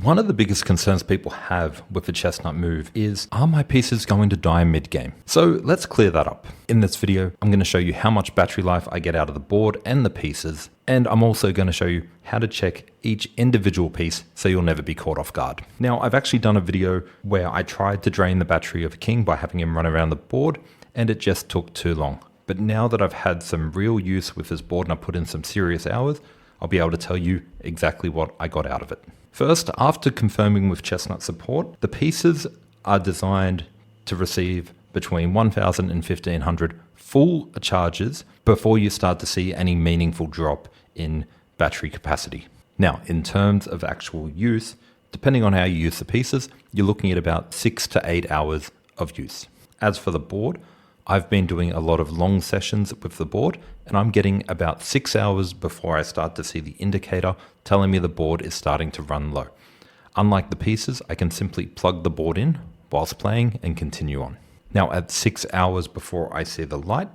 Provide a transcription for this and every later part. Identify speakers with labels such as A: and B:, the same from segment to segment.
A: One of the biggest concerns people have with the Chessnut Move is, are my pieces going to die mid-game? So let's clear that up. In this video, I'm going to show you how much battery life I get out of the board and the pieces, and I'm also going to show you how to check each individual piece so you'll never be caught off guard. Now, I've actually done a video where I tried to drain the battery of a king by having him run around the board, and it just took too long. But now that I've had some real use with this board and I put in some serious hours, I'll be able to tell you exactly what I got out of it. First, after confirming with Chessnut support, the pieces are designed to receive between 1,000 and 1,500 full charges before you start to see any meaningful drop in battery capacity. Now, in terms of actual use, depending on how you use the pieces, you're looking at about 6 to 8 hours of use. As for the board, I've been doing a lot of long sessions with the board, and I'm getting about 6 hours before I start to see the indicator telling me the board is starting to run low. Unlike the pieces, I can simply plug the board in whilst playing and continue on. Now, at 6 hours before I see the light,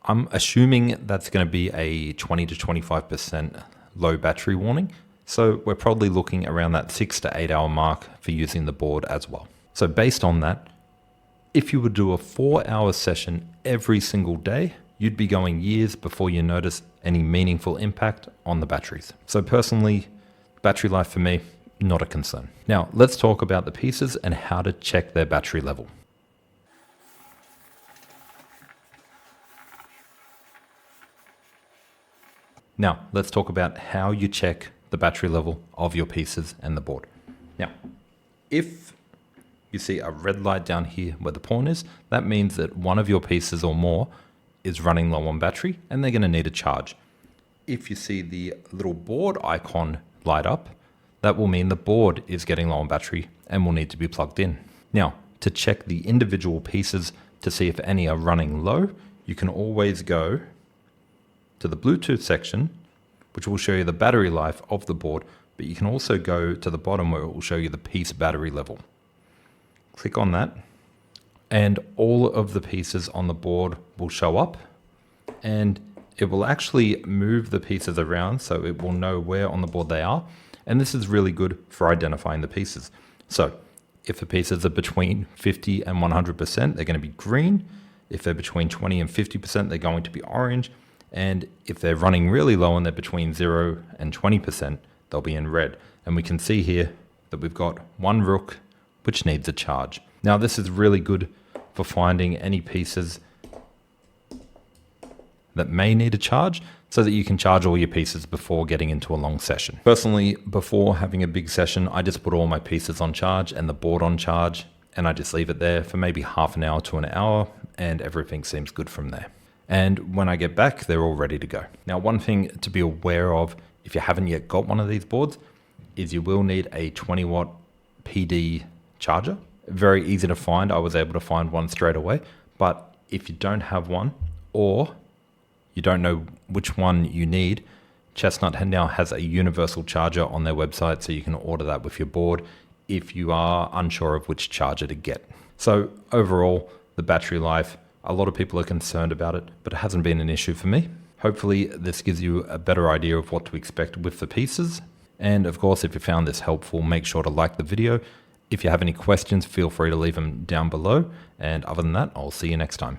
A: I'm assuming that's going to be a 20 to 25% low battery warning. So we're probably looking around that 6 to 8 hour mark for using the board as well. So based on that, if you would do a 4-hour session every single day, you'd be going years before you notice any meaningful impact on the batteries. So personally, battery life for me, not a concern. Now, let's talk about the pieces and how to check their battery level. Now, let's talk about how you check the battery level of your pieces and the board. Now, if you see a red light down here where the pawn is, that means that one of your pieces or more is running low on battery and they're going to need a charge. If you see the little board icon light up, that will mean the board is getting low on battery and will need to be plugged in. Now, to check the individual pieces to see if any are running low, you can always go to the Bluetooth section, which will show you the battery life of the board, but you can also go to the bottom where it will show you the piece battery level. Click on that, and all of the pieces on the board will show up, and it will actually move the pieces around so it will know where on the board they are. And this is really good for identifying the pieces. So if the pieces are between 50 and 100%, they're going to be green. If they're between 20 and 50%, they're going to be orange. And if they're running really low and they're between 0 and 20%, they'll be in red. And we can see here that we've got one rook which needs a charge. Now, this is really good for finding any pieces that may need a charge so that you can charge all your pieces before getting into a long session. Personally, before having a big session, I just put all my pieces on charge and the board on charge, and I just leave it there for maybe half an hour to an hour, and everything seems good from there. And when I get back, they're all ready to go. Now, one thing to be aware of if you haven't yet got one of these boards is you will need a 20 watt PD charger. Very easy to find. I was able to find one straight away. But if you don't have one, or you don't know which one you need, Chessnut now has a universal charger on their website, so you can order that with your board if you are unsure of which charger to get. So overall, the battery life, a lot of people are concerned about it, but it hasn't been an issue for me. Hopefully this gives you a better idea of what to expect with the pieces. And of course, if you found this helpful, make sure to like the video. If you have any questions, feel free to leave them down below. And other than that, I'll see you next time.